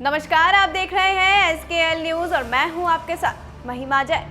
नमस्कार, आप देख रहे हैं SKL न्यूज और मैं हूं आपके साथ महिमा जय।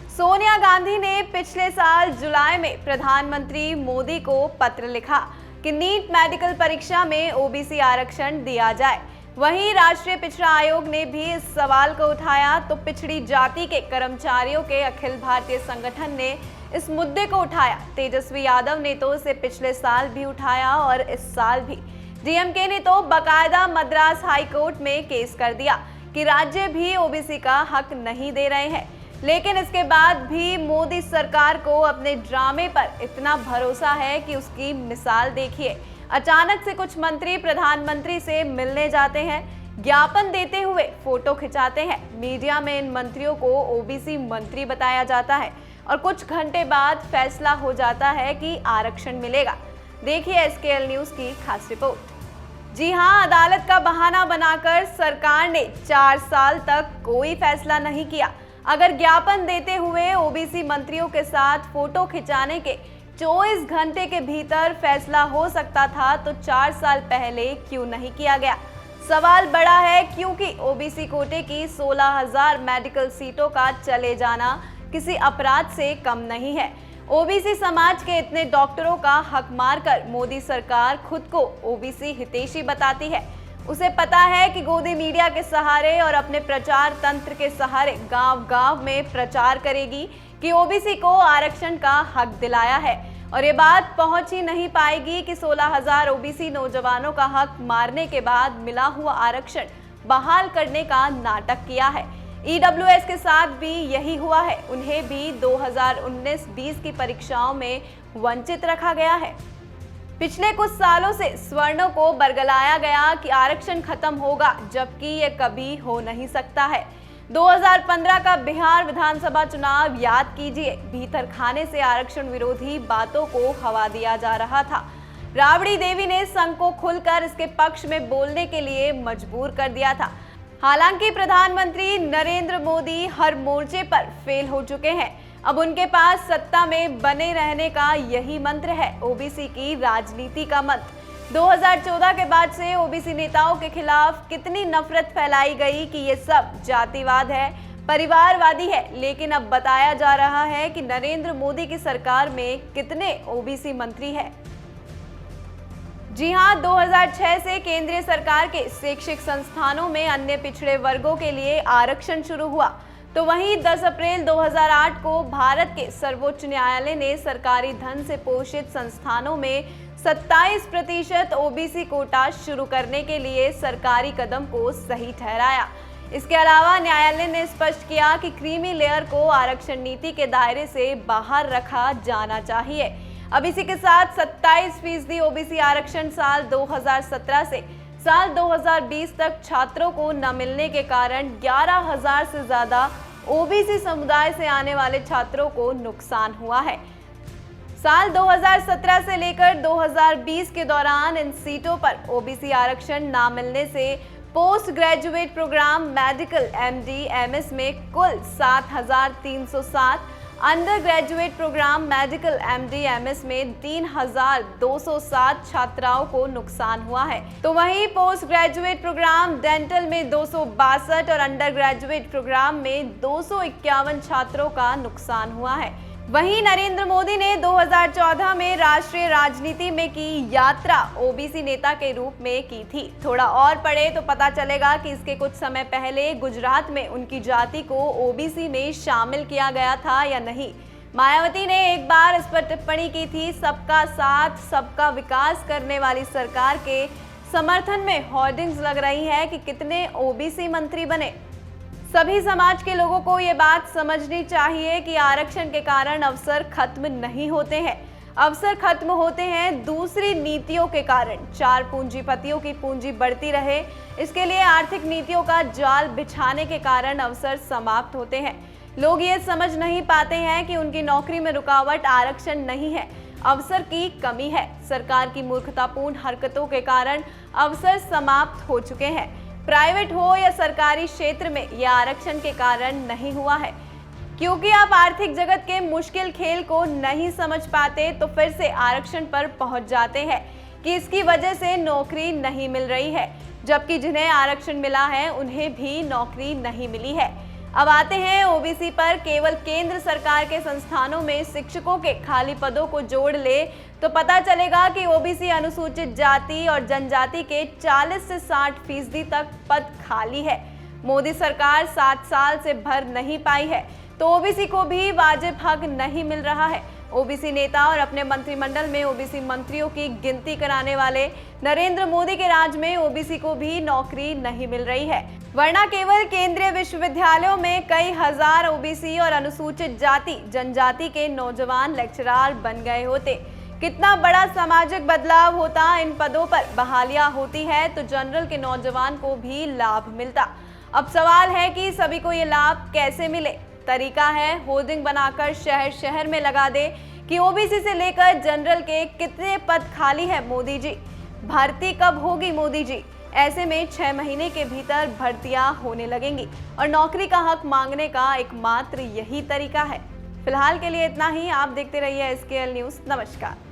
सोनिया गांधी ने पिछले साल जुलाई में प्रधानमंत्री मोदी को पत्र लिखा कि नीट मेडिकल परीक्षा में ओबीसी आरक्षण दिया जाए। वहीं राष्ट्रीय पिछड़ा आयोग ने भी इस सवाल को उठाया तो पिछड़ी जाति के कर्मचारियों के अखिल भारतीय संगठन ने इस मुद्दे को उठाया। तेजस्वी यादव ने तो इसे पिछले साल भी उठाया और इस साल भी। डीएमके ने तो बाकायदा मद्रास हाई कोर्ट में केस कर दिया कि राज्य भी ओबीसी का हक नहीं दे रहे हैं। लेकिन इसके बाद भी मोदी सरकार को अपने ड्रामे पर इतना भरोसा है कि उसकी मिसाल देखिए। अचानक से कुछ मंत्री प्रधानमंत्री से मिलने जाते हैं, ज्ञापन देते हुए फोटो खिंचाते हैं। मीडिया में इन मंत्रियों को ओबीसी मंत्री बताया जाता है और कुछ घंटे बाद फैसला हो जाता है कि आरक्षण मिलेगा। देखिए SKL न्यूज की खास रिपोर्ट। जी हां, अदालत का बहाना बनाकर सरकार ने 4 साल तक कोई फैसला नहीं किया। अगर ज्ञापन देते हुए ओबीसी मंत्रियों के साथ फोटो खिंचाने के 24 घंटे के भीतर फैसला हो सकता था तो 4 साल पहले क्यों नहीं किया गया? सवाल बड़ा है क्योंकि ओबीसी कोटे की 16,000 मेडिकल सीटों का चले जाना किसी अपराध से कम नहीं है। ओबीसी समाज के इतने डॉक्टरों का हक मारकर मोदी सरकार खुद को ओबीसी हितैषी बताती है। उसे पता है कि गोदी मीडिया के सहारे और अपने प्रचार तंत्र के सहारे गांव-गांव में प्रचार करेगी कि ओबीसी को आरक्षण का हक दिलाया है और ये बात पहुंच ही नहीं पाएगी कि 16,000 ओबीसी नौजवानों का हक मारने के बाद मिला हुआ आरक्षण बहाल करने का नाटक किया है। ईडब्ल्यूएस के साथ भी यही हुआ है। उन्हें भी 2019-20 की परीक्षाओं में वंचित रखा गया है। पिछले कुछ सालों से स्वर्णों को बरगलाया गया कि आरक्षण खत्म होगा, जबकि ये कभी हो नहीं सकता है। 2015 का बिहार विधानसभा चुनाव याद कीजिए। भीतर खाने से आरक्षण विरोधी बातों को हवा दिया जा रहा था। राबड़ी देवी ने संघ को खुलकर इसके पक्ष में बोलने के लिए मजबूर कर दिया था। हालांकि प्रधानमंत्री नरेंद्र मोदी हर मोर्चे पर फेल हो चुके हैं। अब उनके पास सत्ता में बने रहने का यही मंत्र है, ओबीसी की राजनीति का मंत्र। 2014 के बाद से ओबीसी नेताओं के खिलाफ कितनी नफरत फैलाई गई कि ये सब जातिवाद है, परिवारवादी है। लेकिन अब बताया जा रहा है कि नरेंद्र मोदी की सरकार में कितने ओबीसी मंत्री हैं। जी हां, 2006 से केंद्रीय सरकार के शैक्षिक संस्थानों में अन्य पिछड़े वर्गों के लिए आरक्षण शुरू हुआ, तो वहीं 10 अप्रैल 2008 को भारत के सर्वोच्च न्यायालय ने सरकारी धन से पोषित संस्थानों में 27% ओबीसी कोटा शुरू करने के लिए सरकारी कदम को सही ठहराया। इसके अलावा न्यायालय ने स्पष्ट किया कि क्रीमी लेयर को आरक्षण नीति के दायरे से बाहर रखा जाना चाहिए। अब इसी के साथ 27% ओबीसी आरक्षण साल 2017 से साल 2020 तक छात्रों को न मिलने के कारण 11,000 से ज्यादा ओबीसी समुदाय से आने वाले छात्रों को नुकसान हुआ है। साल 2017 से लेकर 2020 के दौरान इन सीटों पर ओबीसी आरक्षण न मिलने से post graduate programme medical MD MS में कुल 7,307, under graduate programme medical MD MS में 3,207 छात्राओं को नुकसान हुआ है। तो वहीं पोस्ट ग्रेजुएट प्रोग्राम डेंटल में 262 और अंडर ग्रेजुएट प्रोग्राम में 251 छात्रों का नुकसान हुआ है। वहीं नरेंद्र मोदी ने 2014 में राष्ट्रीय राजनीति में की यात्रा ओबीसी नेता के रूप में की थी। थोड़ा और पढ़े तो पता चलेगा कि इसके कुछ समय पहले गुजरात में उनकी जाति को ओबीसी में शामिल किया गया था या नहीं। मायावती ने एक बार इस पर टिप्पणी की थी, सबका साथ सबका विकास करने वाली सरकार के समर्थन में होर्डिंग्स लग रही है कि कितने ओबीसी मंत्री बने। सभी समाज के लोगों को ये बात समझनी चाहिए कि आरक्षण के कारण अवसर खत्म नहीं होते हैं। अवसर खत्म होते हैं दूसरी नीतियों के कारण। 4 पूंजीपतियों की पूंजी बढ़ती रहे, इसके लिए आर्थिक नीतियों का जाल बिछाने के कारण अवसर समाप्त होते हैं। लोग ये समझ नहीं पाते हैं कि उनकी नौकरी में रुकावट आरक्षण नहीं है, अवसर की कमी है। सरकार की मूर्खतापूर्ण हरकतों के कारण अवसर समाप्त हो चुके हैं। प्राइवेट हो या सरकारी क्षेत्र में यह आरक्षण के कारण नहीं हुआ है। क्योंकि आप आर्थिक जगत के मुश्किल खेल को नहीं समझ पाते तो फिर से आरक्षण पर पहुंच जाते हैं कि इसकी वजह से नौकरी नहीं मिल रही है। जबकि जिन्हें आरक्षण मिला है उन्हें भी नौकरी नहीं मिली है। अब आते हैं ओबीसी पर। केवल केंद्र सरकार के संस्थानों में शिक्षकों के खाली पदों को जोड़ ले तो पता चलेगा कि ओबीसी अनुसूचित जाति और जनजाति के 40 से 60% तक पद खाली है। मोदी सरकार 7 साल से भर नहीं पाई है तो ओबीसी को भी वाजिब हक नहीं मिल रहा है। ओबीसी नेता और अपने मंत्रिमंडल में ओबीसी मंत्रियों की गिनती कराने वाले नरेंद्र मोदी के राज में ओबीसी को भी नौकरी नहीं मिल रही है, वरना केवल केंद्रीय विश्वविद्यालयों में कई हजार ओबीसी और अनुसूचित जाति जनजाति के नौजवान लेक्चरार बन गए होते। कितना बड़ा सामाजिक बदलाव होता। इन पदों पर बहालियां होती है तो जनरल के नौजवान को भी लाभ मिलता। अब सवाल है कि सभी को ये लाभ कैसे मिले। तरीका है होर्डिंग बनाकर शहर शहर में लगा दे कि ओबीसी से लेकर जनरल के कितने पद खाली है मोदी जी, भर्ती कब होगी मोदी जी। ऐसे में 6 महीने के भीतर भर्तियां होने लगेंगी और नौकरी का हक मांगने का एकमात्र यही तरीका है। फिलहाल के लिए इतना ही। आप देखते रहिए SKL न्यूज़। नमस्कार।